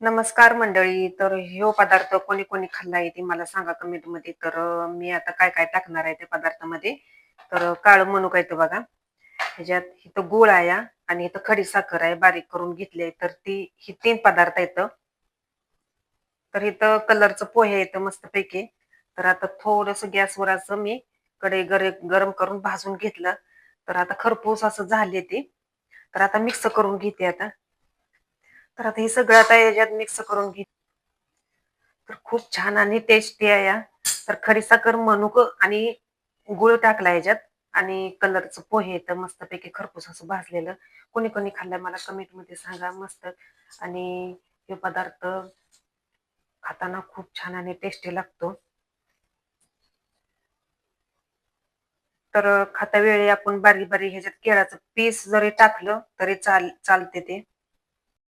नमस्कार मंडळी. तर ह्यो पदार्थ कोणी कोणी खाल्लाय ते मला सांगा कमेंट मध्ये. तर मी आता काय काय टाकणार आहे त्या पदार्थामध्ये. तर काळं मनुका येतं बघा, ह्याच्यात इथं गूळ आहे आणि इथं खडी साखर आहे बारीक करून घेतली. तर ती ही 3 पदार्थ येतं. तर इथं कलरचं पोहे येतं मस्तपैकी. तर आता थोडंसं गॅसवर असं मी कढई गरम करून भाजून घेतलं. तर आता खरपूस असं झाले ते. तर आता मिक्स करून घेते आता. तर आता हे सगळं आता याच्यात मिक्स करून घेते. तर खूप छान आणि टेस्टी आहे या. तर खडीसाखर, मनुकं आणि गूळ टाकला याच्यात आणि कलरचं पोहे येतं मस्तपैकी खरपूस असं भाजलेलं. कोणी कोणी खाल्लंय मला कमेंटमध्ये सांगा मस्त. आणि हे पदार्थ खाताना खूप छान आणि टेस्टी लागतो. तर खाता वेळी आपण बारीक बारीक ह्याच्यात केळाचं पीस जरी टाकलं तरी चालते ते.